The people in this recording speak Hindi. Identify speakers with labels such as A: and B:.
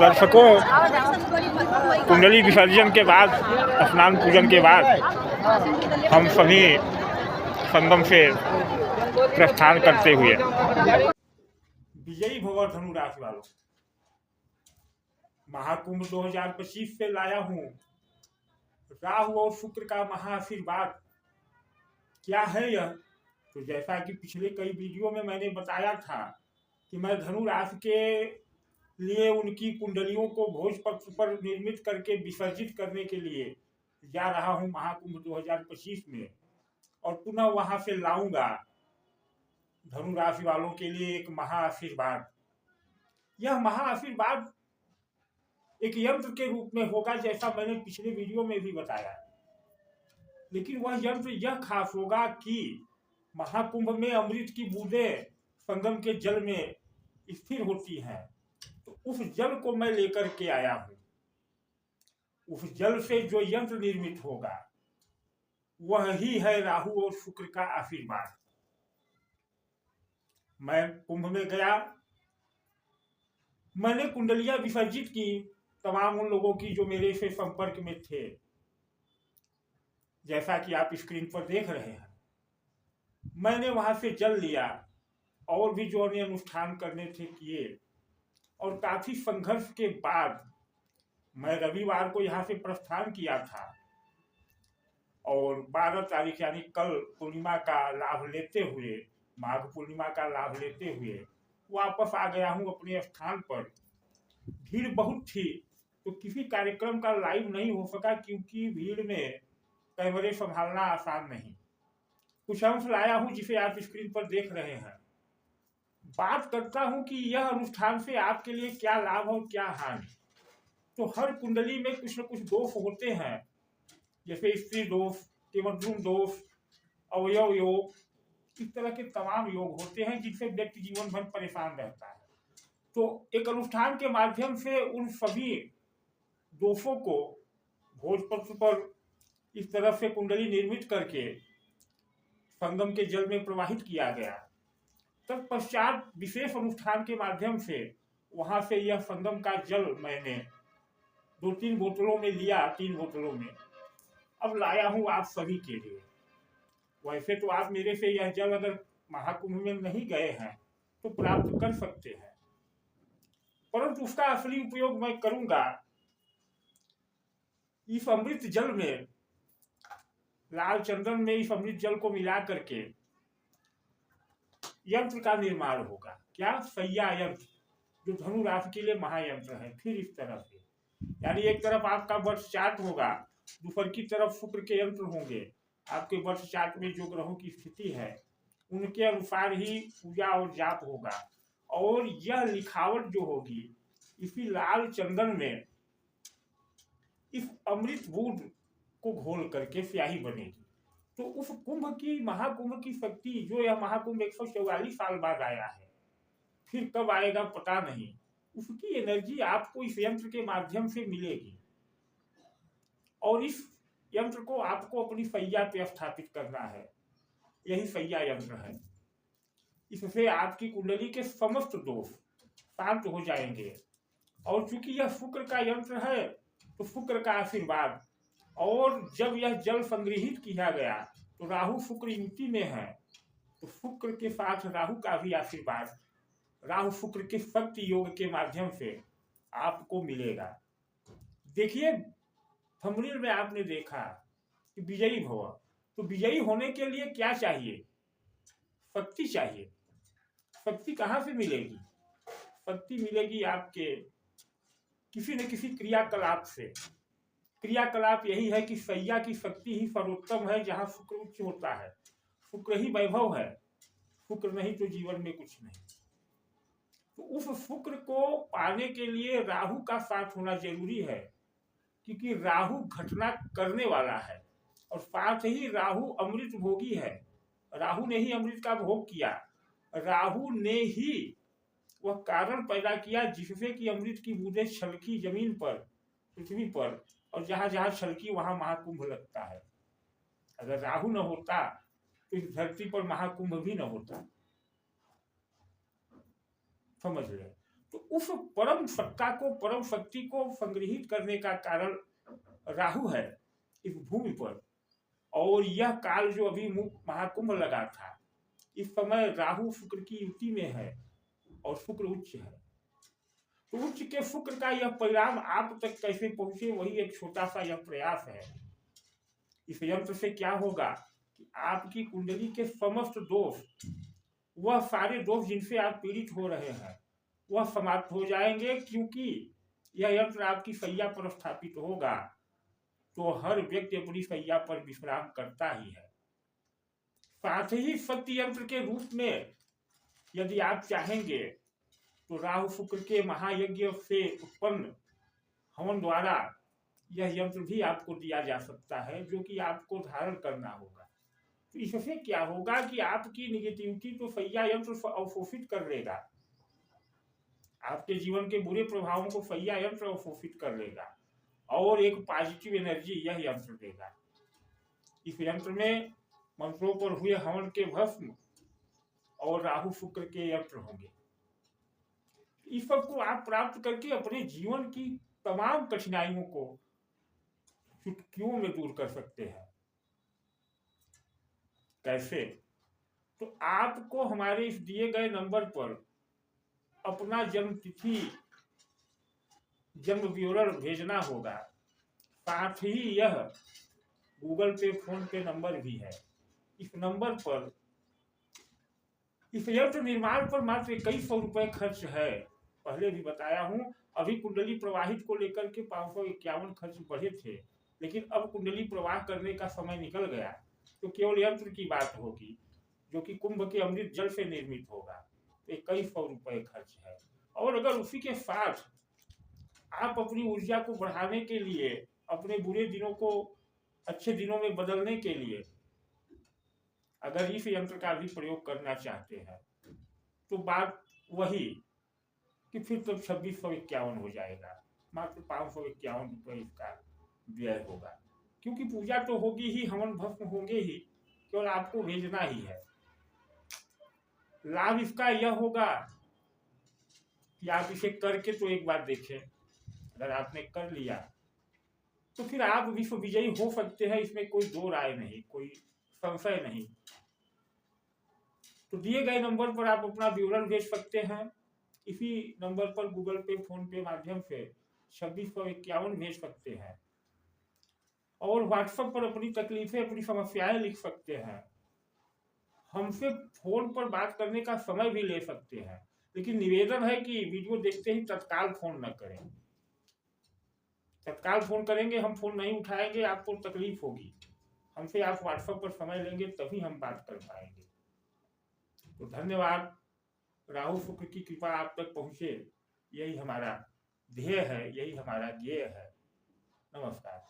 A: दर्शकों, कुंडली विसर्जन के बाद, स्नान पूजन के बाद हम सभी संगम से प्रस्थान करते हुए विजयी भव धनु राशि वालों, महाकुंभ 2025 से लाया हूँ राहु और शुक्र का महाआशीर्वाद। क्या है यह? तो जैसा कि पिछले कई वीडियो में मैंने बताया था कि मैं धनु राशि के लिए उनकी कुंडलियों को भोज पक्ष पर निर्मित करके विसर्जित करने के लिए जा रहा हूं महाकुंभ 2025 में, और पुनः वहां से लाऊंगा धनु राशि वालों के लिए एक महाआशीर्वाद। यह महाआशीर्वाद एक यंत्र के रूप में होगा, जैसा मैंने पिछले वीडियो में भी बताया, लेकिन वह यंत्र यह खास होगा कि महाकुंभ में अमृत की बूंदें संगम के जल में स्थिर होती हैं, तो उस जल को मैं लेकर के आया हूं। उस जल से जो यंत्र निर्मित होगा वह ही है राहु और शुक्र का आशीर्वाद। मैं कुंभ में गया, मैंने कुंडलियां विसर्जित की तमाम उन लोगों की जो मेरे से संपर्क में थे, जैसा कि आप स्क्रीन पर देख रहे हैं। मैंने वहां से जल लिया और भी जो अन्य अनुष्ठान करने थे किए, और काफी संघर्ष के बाद मैं रविवार को यहाँ से प्रस्थान किया था, और 12 तारीख यानी कल पूर्णिमा का लाभ लेते हुए, माघ पूर्णिमा का लाभ लेते हुए वापस आ गया हूँ अपने स्थान पर। भीड़ बहुत थी तो किसी कार्यक्रम का लाइव नहीं हो सका, क्योंकि भीड़ में कैमरे संभालना आसान नहीं। कुछ अंश लाया हूँ जिसे आप स्क्रीन पर देख रहे हैं। बात करता हूँ कि यह अनुष्ठान से आपके लिए क्या लाभ और क्या हानि। तो हर कुंडली में कुछ न कुछ दोष होते हैं, जैसे स्त्री दोष, केमद्रुम दोष, अवयव योग, इस तरह के तमाम योग होते हैं जिनसे व्यक्ति जीवन भर परेशान रहता है। तो एक अनुष्ठान के माध्यम से उन सभी दोषों को भोज पक्ष पर इस तरह से कुंडली निर्मित करके संगम के जल में प्रवाहित किया गया। तत्पश्चात विशेष अनुष्ठान के माध्यम से वहां से यह संगम का जल मैंने 2-3 बोतलों में लिया, 3 बोतलों में अब लाया हूं आप सभी के लिए। वैसे तो आप मेरे से यह जल अगर महाकुंभ में नहीं गए हैं तो प्राप्त कर सकते हैं, परंतु उसका असली उपयोग मैं करूंगा इस अमृत जल में, लाल चंदन में इस अमृत जल को मिला करके यंत्र का निर्माण होगा। क्या? सैया यंत्र, जो धनु राशि के लिए महायंत्र है। फिर इस तरह से, यानी एक तरफ आपका वर्ष चार्ट होगा, दूसर की तरफ शुक्र के यंत्र होंगे। आपके वर्ष चार्ट में जो ग्रहों की स्थिति है उनके अनुसार ही पूजा और जाप होगा, और यह लिखावट जो होगी इसी लाल चंदन में इस अमृत बूंद को घोल करके स्याही बनेगी। तो उस कुंभ की, महाकुंभ की शक्ति, जो यह महाकुंभ 144 साल बाद आया है, फिर कब आएगा पता नहीं, उसकी एनर्जी आपको इस यंत्र के माध्यम से मिलेगी, और इस यंत्र को आपको अपनी सैया पे स्थापित करना है। यही सैया यंत्र है। इससे आपकी कुंडली के समस्त दोष शांत हो जाएंगे, और चूंकि यह शुक्र का यंत्र है तो शुक्र का आशीर्वाद, और जब यह जल संग्रहित किया गया तो राहु शुक्र युति में है, तो शुक्र के साथ राहु का भी आशीर्वाद राहु शुक्र के शक्ति योग के माध्यम से आपको मिलेगा। देखिए, थंबनेल में आपने देखा कि विजयी भव, तो विजयी होने के लिए क्या चाहिए? शक्ति चाहिए। शक्ति कहाँ से मिलेगी? शक्ति मिलेगी आपके किसी न किसी क्रियाकलाप से। क्रियाकलाप यही है कि सैया की शक्ति ही सर्वोत्तम है, जहाँ शुक्र उच्च होता है। शुक्र ही वैभव है, शुक्र नहीं तो जीवन में कुछ नहीं। तो उस शुक्र को पाने के लिए राहु का साथ होना जरूरी है, क्योंकि राहु घटना करने वाला है, और साथ ही राहु अमृत भोगी है। राहु ने ही अमृत का भोग किया, राहु ने ही वह कारण पैदा किया जिससे कि अमृत की बूंदें छलकी जमीन पर, पृथ्वी पर, और जहां जहां छलकी वहां महाकुंभ लगता है। अगर राहु न होता तो इस धरती पर महाकुंभ भी न होता, समझ ले। तो उस परम सत्ता को, परम शक्ति को संग्रहित करने का कारण राहु है इस भूमि पर। और यह काल जो अभी महाकुंभ लगा था, इस समय राहु शुक्र की युति में है और शुक्र उच्च है। तो उच्च के शुक्र का यह परिणाम आप तक कैसे पहुंचे, वही एक छोटा सा यह प्रयास है। इस यंत्र से क्या होगा कि आपकी कुंडली के समस्त दोष, वह सारे दोष जिनसे आप पीड़ित हो रहे हैं, वह समाप्त हो जाएंगे। क्योंकि यह यंत्र आपकी सैया पर स्थापित होगा तो हर व्यक्ति अपनी सैया पर विश्राम करता ही है। साथ ही सत्य यंत्र के रूप में यदि आप चाहेंगे तो राहु शुक्र के महायज्ञ से उत्पन्न हवन द्वारा यह यंत्र भी आपको दिया जा सकता है, जो कि आपको धारण करना होगा। तो इससे क्या होगा कि आपकी निगेटिविटी तो सैया यंत्र अवशोषित कर लेगा, आपके जीवन के बुरे प्रभावों को सैया यंत्र अवशोषित कर लेगा और एक पॉजिटिव एनर्जी यह यंत्र देगा। इस यंत्र में मंत्रों पर हुए हवन के भस्म और राहु शुक्र के यंत्र होंगे। इस सब को आप प्राप्त करके अपने जीवन की तमाम कठिनाइयों को चुटकियों में दूर कर सकते हैं। कैसे? तो आपको हमारे इस दिए गए नंबर पर अपना जन्म तिथि, जन्म विवरण भेजना होगा। साथ ही यह गूगल पे, फोन पे नंबर भी है। इस नंबर पर इस यंत्र निर्माण पर मात्र 2100 रुपए खर्च है। पहले भी बताया हूँ, अभी कुंडली प्रवाहित को लेकर के 551 खर्च बढ़े थे, लेकिन अब कुंडली प्रवाह करने का समय निकल गया तो केवल यंत्र की बात होगी जो कि कुंभ के अमृत जल से निर्मित होगा। तो 2100 रुपए खर्च है। और अगर उसी के साथ आप अपनी ऊर्जा को बढ़ाने के लिए, अपने बुरे दिनों को अच्छे दिनों में बदलने के लिए अगर इस यंत्र का भी प्रयोग करना चाहते हैं तो बात वही कि फिर तो 2651 हो जाएगा। मात्र 551 रुपये इसका व्यय होगा, क्योंकि पूजा तो होगी ही, हवन भस्म होंगे ही, केवल आपको भेजना ही है। लाभ इसका यह होगा कि आप इसे करके तो एक बार देखें। अगर आपने कर लिया तो फिर आप विश्व विजयी हो सकते हैं, इसमें कोई दो राय नहीं, कोई संशय नहीं। तो दिए गए नंबर पर आप अपना विवरण भेज सकते हैं। इसी नंबर पर गूगल पे, फोन पे माध्यम से 2651 भेज सकते हैं और व्हाट्सएप पर अपनी तकलीफें, अपनी समस्याएं लिख सकते हैं। हमसे फोन पर बात करने का समय भी ले सकते हैं, लेकिन निवेदन है कि वीडियो देखते ही तत्काल फोन न करें। तत्काल फोन करेंगे, हम फोन नहीं उठाएंगे, आपको तकलीफ होगी। हमसे आप व्हाट्सएप पर समय लेंगे तभी हम बात कर पाएंगे। तो धन्यवाद। राहु शुक्र की कृपा आप तक पहुंचे, यही हमारा ध्येय है, यही हमारा ध्येय है। नमस्कार।